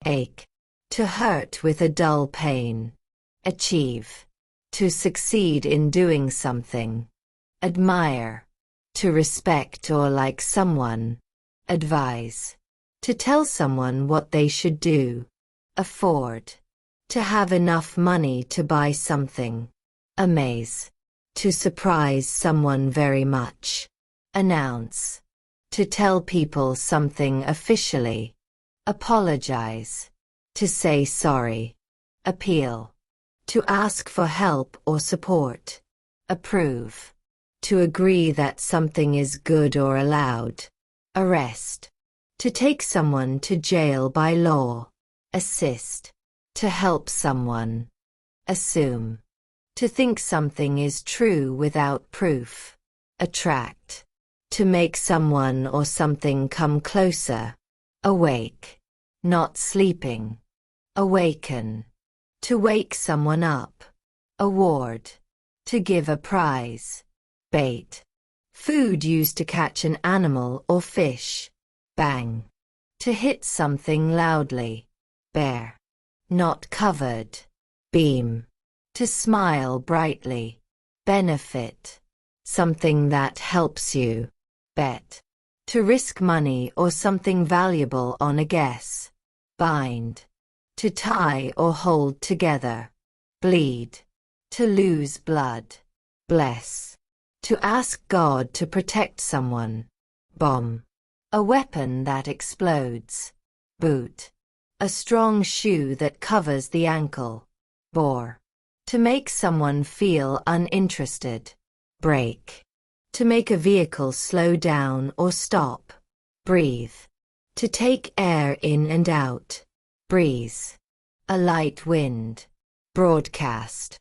ache. To hurt with a dull pain. Achieve. To succeed in doing something. Admire. To respect or like someone. Advise. To tell someone what they should do. Afford. To have enough money to buy something. Amaze. To surprise someone very much. Announce. To tell people something officially. Apologize. To say sorry. Appeal. To ask for help or support. Approve. To agree that something is good or allowed. Arrest. To take someone to jail by law. Assist. To help someone. Assume. To think something is true without proof. Attract. To make someone or something come closer. Awake. Not sleeping. Awaken. To wake someone up. Award. To give a prize. Bait. Food used to catch an animal or fish. Bang. To hit something loudly. Bare. Not covered. Beam. To smile brightly. Benefit. Something that helps you. Bet. To risk money or something valuable on a guess. Bind. To tie or hold together. Bleed. To lose blood. Bless. To ask God to protect someone. Bomb. A weapon that explodes. Boot. A strong shoe that covers the ankle. Bore. To make someone feel uninterested. Brake. To make a vehicle slow down or stop. Breathe. To take air in and out. Breeze. A light wind. Broadcast.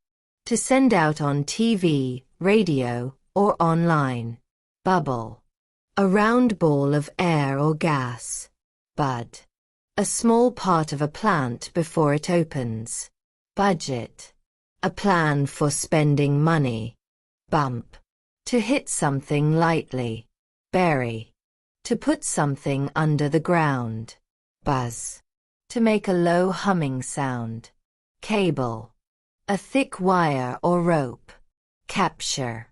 To send out on TV, radio, or online. Bubble. A round ball of air or gas. Bud. A small part of a plant before it opens. Budget. A plan for spending money. Bump. To hit something lightly. Bury. To put something under the ground. Buzz. To make a low humming sound. Cable. A thick wire or rope. Capture.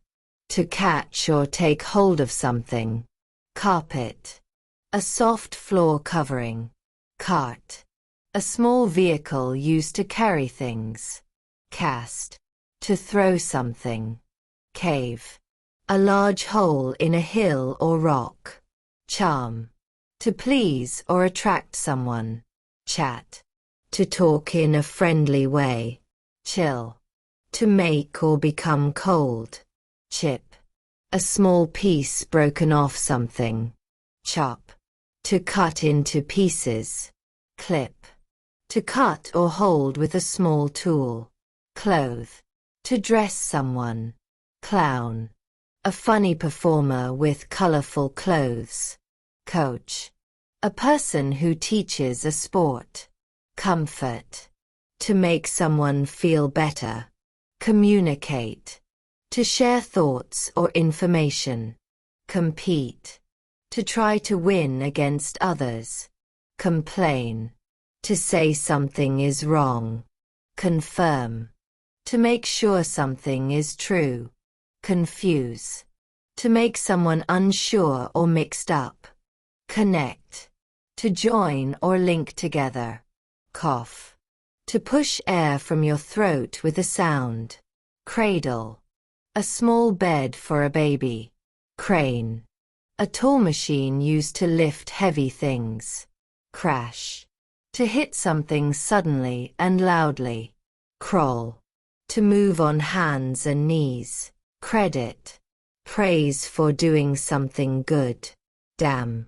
To catch or take hold of something. Carpet. A soft floor covering. Cart. A small vehicle used to carry things. Cast. To throw something. Cave. A large hole in a hill or rock. Charm. To please or attract someone. Chat. To talk in a friendly way. Chill. To make or become cold. Chip. A small piece broken off something. Chop. To cut into pieces. Clip. To cut or hold with a small tool. Clothe. To dress someone. Clown. A funny performer with colorful clothes. Coach. A person who teaches a sport. Comfort. To make someone feel better. Communicate. To share thoughts or information. Compete. To try to win against others. Complain. To say something is wrong. Confirm. To make sure something is true. Confuse. To make someone unsure or mixed up. Connect. To join or link together. Cough. To push air from your throat with a sound. Cradle. A small bed for a baby. Crane. A tall machine used to lift heavy things. Crash. To hit something suddenly and loudly. Crawl. To move on hands and knees. Credit. Praise for doing something good. Dam.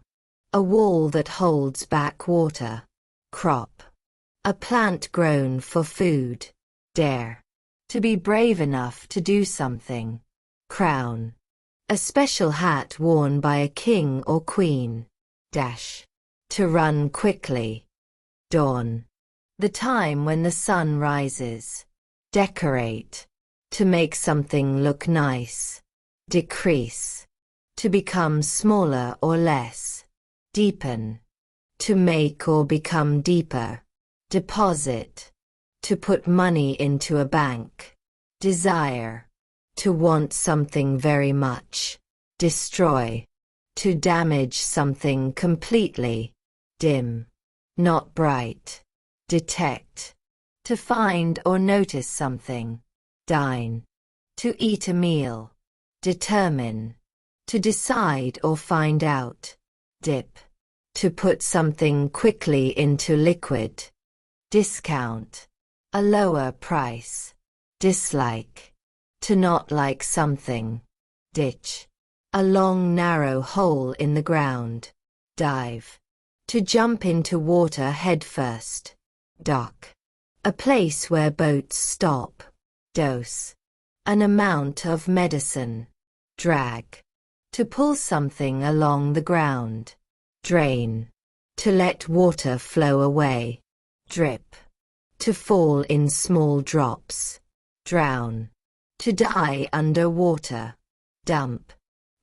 A wall that holds back water. Crop. A plant grown for food. Dare. To be brave enough to do something. Crown. A special hat worn by a king or queen. Dash. To run quickly. Dawn. The time when the sun rises. Decorate. To make something look nice. Decrease. To become smaller or less. Deepen. To make or become deeper. deposit, to put money into a bank. Desire, to want something very much. Destroy, to damage something completely. Dim, not bright. Detect, to find or notice something. Dine, to eat a meal. Determine, to decide or find out. Dip, to put something quickly into liquid. Discount, a lower price. Dislike, to not like something. Ditch, a long narrow hole in the ground. Dive, to jump into water headfirst. Dock, a place where boats stop. Dose, an amount of medicine. Drag, to pull something along the ground. Drain, to let water flow away. Drip, to fall in small drops. Drown, to die under water. Dump,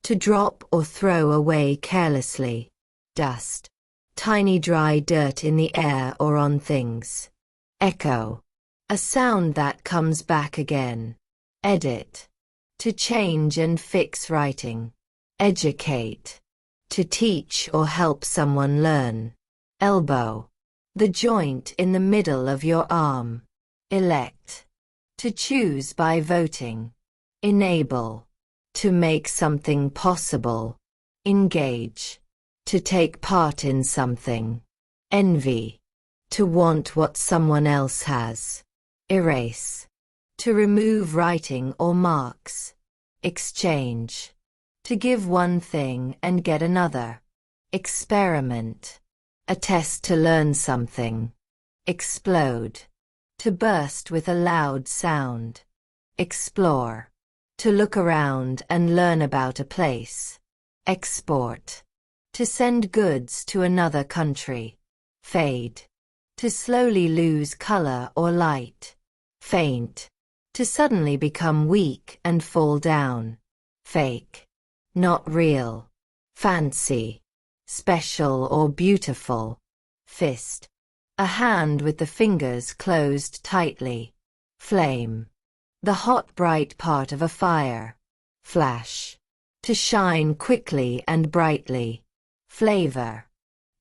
to drop or throw away carelessly. Dust, tiny dry dirt in the air or on things. Echo, a sound that comes back again. Edit, to change and fix writing. Educate, to teach or help someone learn. Elbow, the joint in the middle of your arm. Elect, to choose by voting. Enable, to make something possible. Engage, to take part in something. Envy, to want what someone else has. Erase, to remove writing or marks. Exchange, to give one thing and get another. Experiment, a test to learn something. Explode, to burst with a loud sound. Explore, to look around and learn about a place. Export, to send goods to another country. Fade, to slowly lose color or light. Faint, to suddenly become weak and fall down. Fake, not real. Fancy, special or beautiful. Fist, a hand with the fingers closed tightly. Flame, the hot bright part of a fire. Flash, to shine quickly and brightly. Flavor,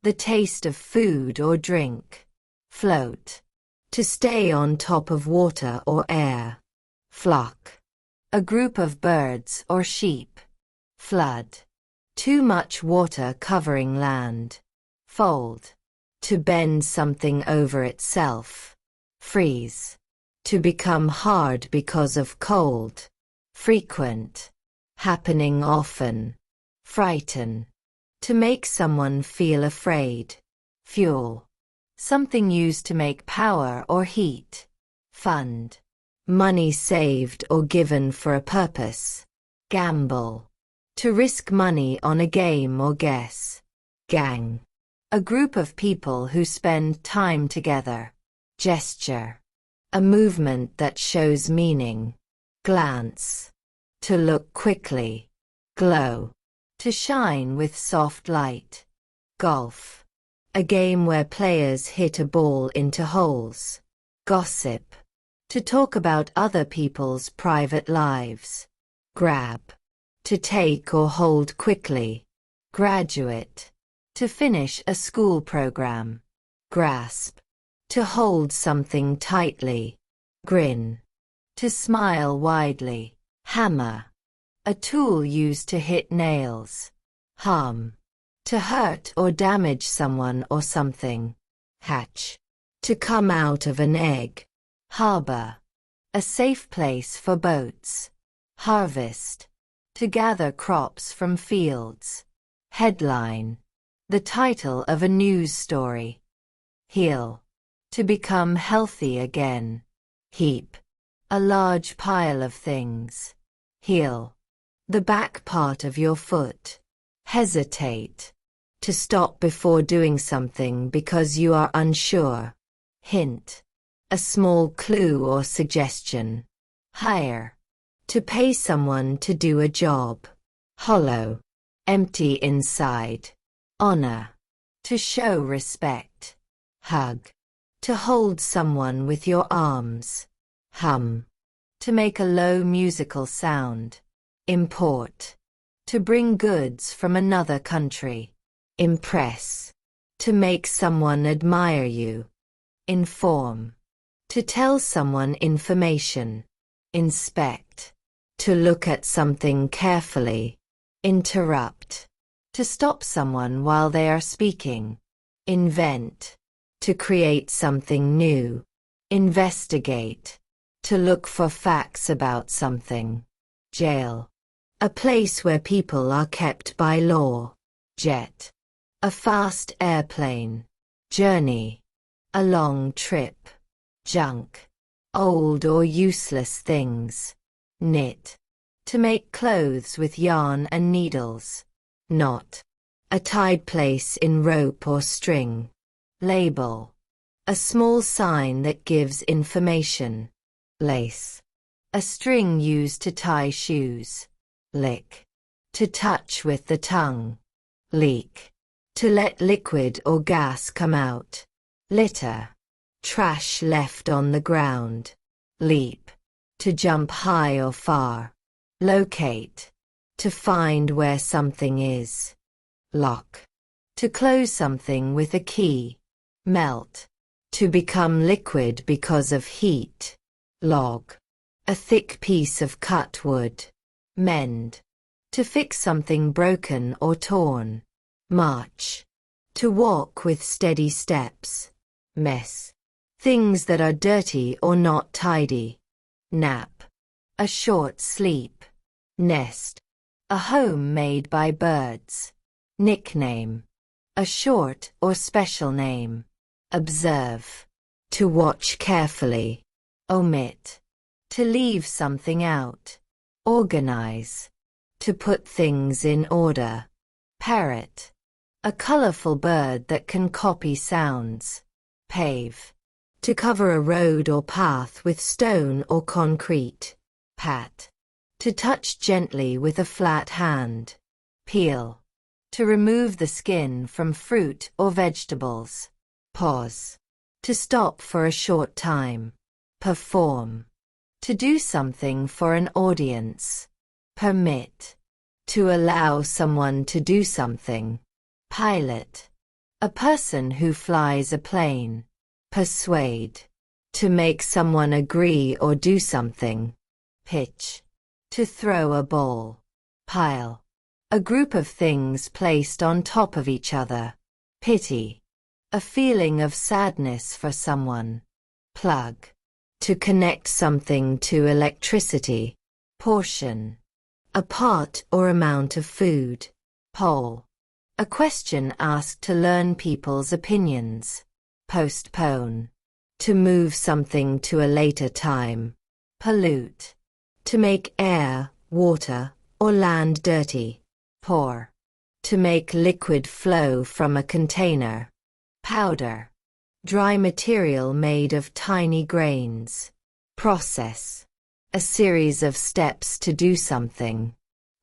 the taste of food or drink. Float, to stay on top of water or air. Flock, a group of birds or sheep. Flood, too much water covering land. Fold, to bend something over itself. Freeze, to become hard because of cold. Frequent, happening often. Frighten, to make someone feel afraid. Fuel, something used to make power or heat. Fund, money saved or given for a purpose. Gamble, to risk money on a game or guess. Gang, a group of people who spend time together. Gesture, a movement that shows meaning. Glance, to look quickly. Glow, to shine with soft light. Golf, a game where players hit a ball into holes. Gossip, to talk about other people's private lives. Grab, to take or hold quickly. Graduate, to finish a school program. Grasp, to hold something tightly. Grin, to smile widely. Hammer, a tool used to hit nails. Harm, to hurt or damage someone or something. Hatch, to come out of an egg. Harbor, a safe place for boats. Harvest, to gather crops from fields. Headline, the title of a news story. Heal, to become healthy again. Heap, a large pile of things. Heel, the back part of your foot. Hesitate, to stop before doing something because you are unsure. Hint, a small clue or suggestion. Hire, to pay someone to do a job. Hollow, empty inside. Honor, to show respect. Hug, To hold someone with your arms. Hum. To make a low musical sound. Import. To bring goods from another country. Impress. To make someone admire you. Inform. To tell someone information. Inspect. To look at something carefully. Interrupt. To stop someone while they are speaking. Invent. To create something new. Investigate. To look for facts about something. Jail. A place where people are kept by law. Jet. A fast airplane. Journey. A long trip. Junk. Old or useless things. Knit. To make clothes with yarn and needles. Knot. A tied place in rope or string. Label. A small sign that gives information. Lace. A string used to tie shoes. Lick. To touch with the tongue. Leak. To let liquid or gas come out. Litter. Trash left on the ground. Leap. To jump high or far. Locate. To find where something is. Lock. To close something with a key. Melt. To become liquid because of heat. Log. A thick piece of cut wood. Mend. To fix something broken or torn. March. To walk with steady steps. Mess. Things that are dirty or not tidy. Nap. A short sleep. Nest. A home made by birds. Nickname. A short or special name. Observe. To watch carefully. Omit. To leave something out. Organize. To put things in order. Parrot. A colorful bird that can copy sounds. Pave. To cover a road or path with stone or concrete. Pat. To touch gently with a flat hand. Peel. To remove the skin from fruit or vegetables. Pause. To stop for a short time. Perform. To do something for an audience. Permit. To allow someone to do something. Pilot. A person who flies a plane. Persuade. To make someone agree or do something. Pitch. To throw a ball. Pile. A group of things placed on top of each other. Pity. A feeling of sadness for someone. Plug. To connect something to electricity. Portion. A part or amount of food. Poll. A question asked to learn people's opinions. Postpone. To move something to a later time. Pollute. To make air, water, or land dirty. Pour. To make liquid flow from a container. Powder. Dry material made of tiny grains. Process. A series of steps to do something.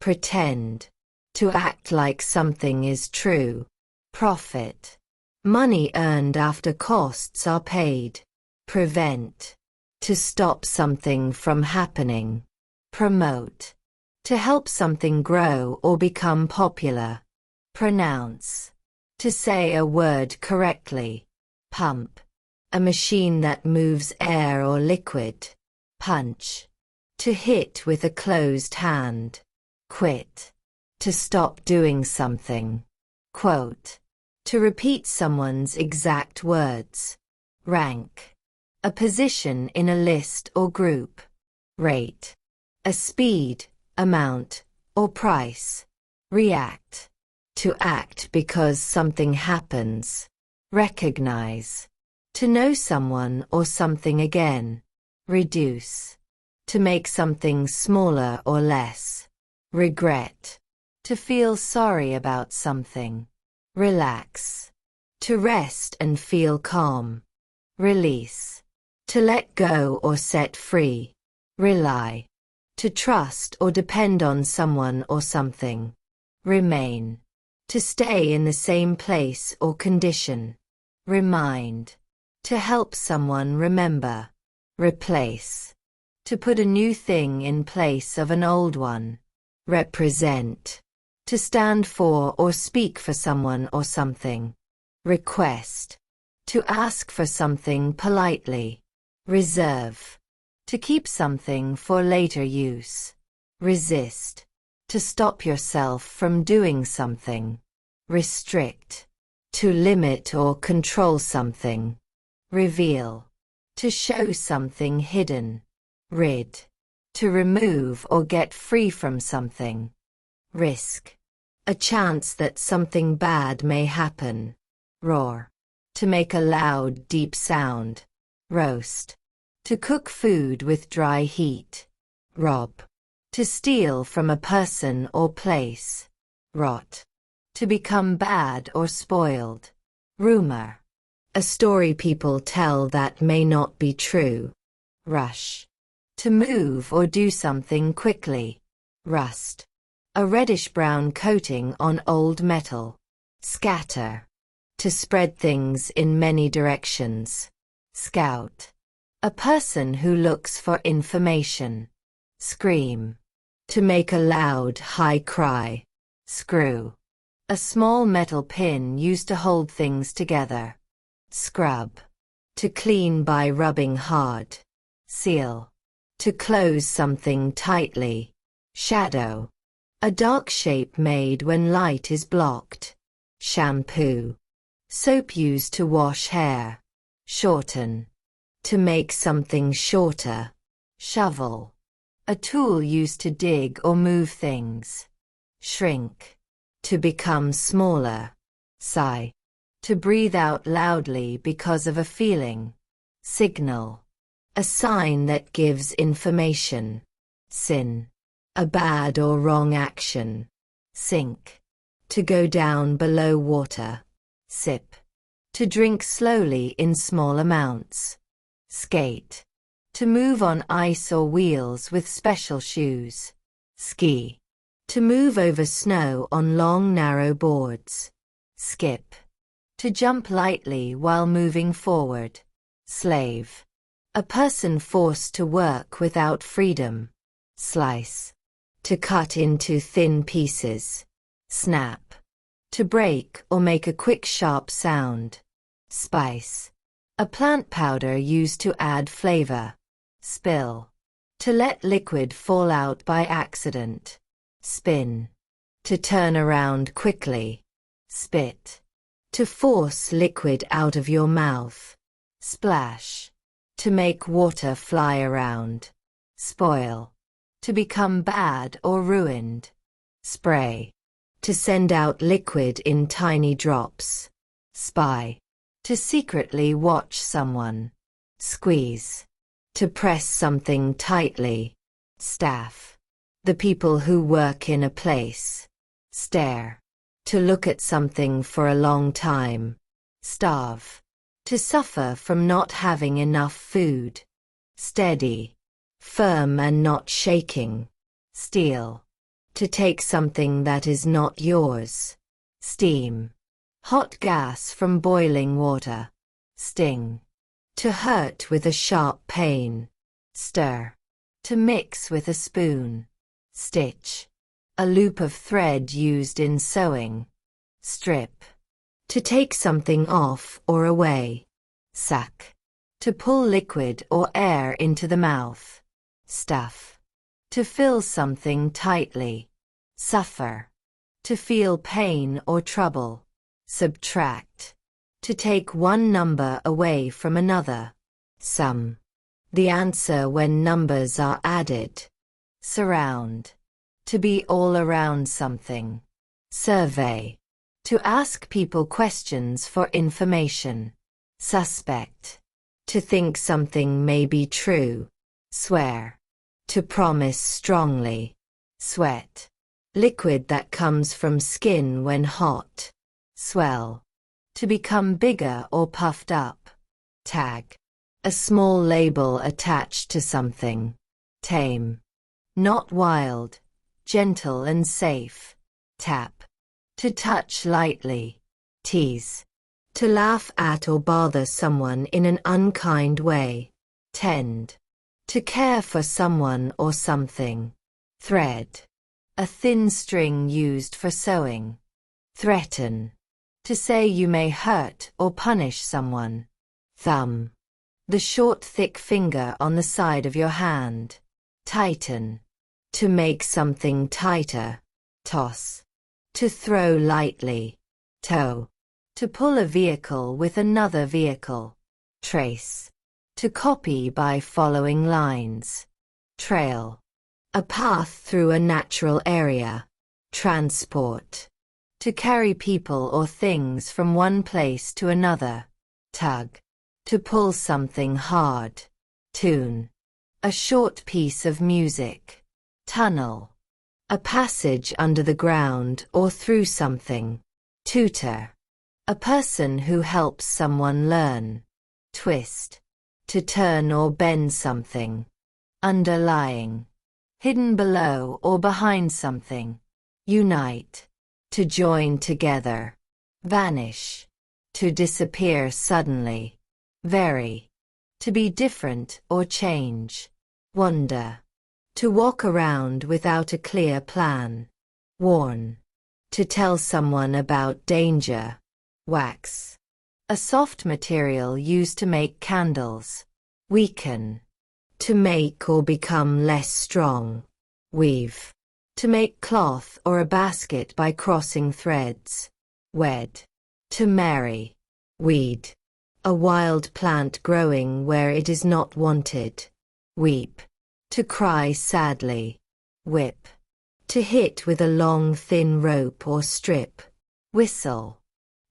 Pretend. To act like something is true. Profit. Money earned after costs are paid. Prevent. To stop something from happening. Promote. To help something grow or become popular. Pronounce. To say a word correctly. Pump. A machine that moves air or liquid. Punch. To hit with a closed hand. Quit. To stop doing something. Quote. To repeat someone's exact words. Rank. A position in a list or group. Rate. A speed, amount, or price. React. To act because something happens. Recognize. To know someone or something again. Reduce. To make something smaller or less. Regret. To feel sorry about something. Relax. To rest and feel calm. Release. To let go or set free. Rely. To trust or depend on someone or something. Remain. To stay in the same place or condition. Remind. To help someone remember. Replace. To put a new thing in place of an old one. Represent. To stand for or speak for someone or something. Request. To ask for something politely. Reserve. To keep something for later use. Resist. To stop yourself from doing something. Restrict. To limit or control something. Reveal. To show something hidden. Rid. To remove or get free from something. Risk. A chance that something bad may happen. Roar. To make a loud, deep sound. Roast. To cook food with dry heat. Rob. To steal from a person or place. Rot. To become bad or spoiled. Rumor. A story people tell that may not be true. Rush. To move or do something quickly. Rust. A reddish-brown coating on old metal. Scatter. To spread things in many directions. Scout. A person who looks for information. Scream. To make a loud, high cry. Screw. A small metal pin used to hold things together. Scrub. To clean by rubbing hard. Seal. To close something tightly. Shadow. A dark shape made when light is blocked. Shampoo. Soap used to wash hair. Shorten. To make something shorter. Shovel. A tool used to dig or move things. Shrink. To become smaller. Sigh. To breathe out loudly because of a feeling. Signal. A sign that gives information. Sin. A bad or wrong action. Sink. To go down below water. Sip. To drink slowly in small amounts. Skate. To move on ice or wheels with special shoes. Ski. To move over snow on long narrow boards. Skip. To jump lightly while moving forward. Slave. A person forced to work without freedom. Slice. To cut into thin pieces. Snap. To break or make a quick sharp sound. Spice. A plant powder used to add flavor. Spill. To let liquid fall out by accident. Spin. To turn around quickly. Spit. To force liquid out of your mouth. Splash. To make water fly around. Spoil. To become bad or ruined. Spray. To send out liquid in tiny drops. Spy. To secretly watch someone. Squeeze. To press something tightly. Staff. The people who work in a place. Stare. To look at something for a long time. Starve. To suffer from not having enough food. Steady. Firm and not shaking. Steal. To take something that is not yours. Steam. Hot gas from boiling water. Sting. To hurt with a sharp pain. Stir. To mix with a spoon. Stitch. A loop of thread used in sewing. Strip. To take something off or away. Suck. To pull liquid or air into the mouth. Stuff. To fill something tightly. Suffer. To feel pain or trouble. Subtract. To take one number away from another. Sum. The answer when numbers are added. Surround. To be all around something. Survey. To ask people questions for information. Suspect. To think something may be true. Swear. To promise strongly. Sweat. Liquid that comes from skin when hot. Swell. To become bigger or puffed up. Tag. A small label attached to something. Tame. Not wild. Gentle and safe. Tap. To touch lightly. Tease. To laugh at or bother someone in an unkind way. Tend. To care for someone or something. Thread. A thin string used for sewing. Threaten. To say you may hurt or punish someone. Thumb. The short thick finger on the side of your hand. Tighten. To make something tighter. Toss. To throw lightly. Tow. To pull a vehicle with another vehicle. Trace. To copy by following lines. Trail. A path through a natural area. Transport. To carry people or things from one place to another. Tug. To pull something hard. Tune. A short piece of music. Tunnel. A passage under the ground or through something. Tutor. A person who helps someone learn. Twist. To turn or bend something. Underlying. Hidden below or behind something. Unite. To join together. Vanish. To disappear suddenly. Vary. To be different or change. Wander. To walk around without a clear plan. Warn. To tell someone about danger. Wax. A soft material used to make candles. Weaken. To make or become less strong. Weave. To make cloth or a basket by crossing threads. Wed. To marry. Weed. A wild plant growing where it is not wanted. Weep. To cry sadly. Whip. To hit with a long thin rope or strip. Whistle.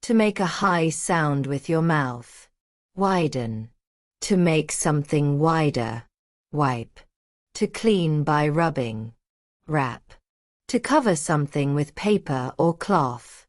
To make a high sound with your mouth. Widen. To make something wider. Wipe. To clean by rubbing. Wrap. To cover something with paper or cloth.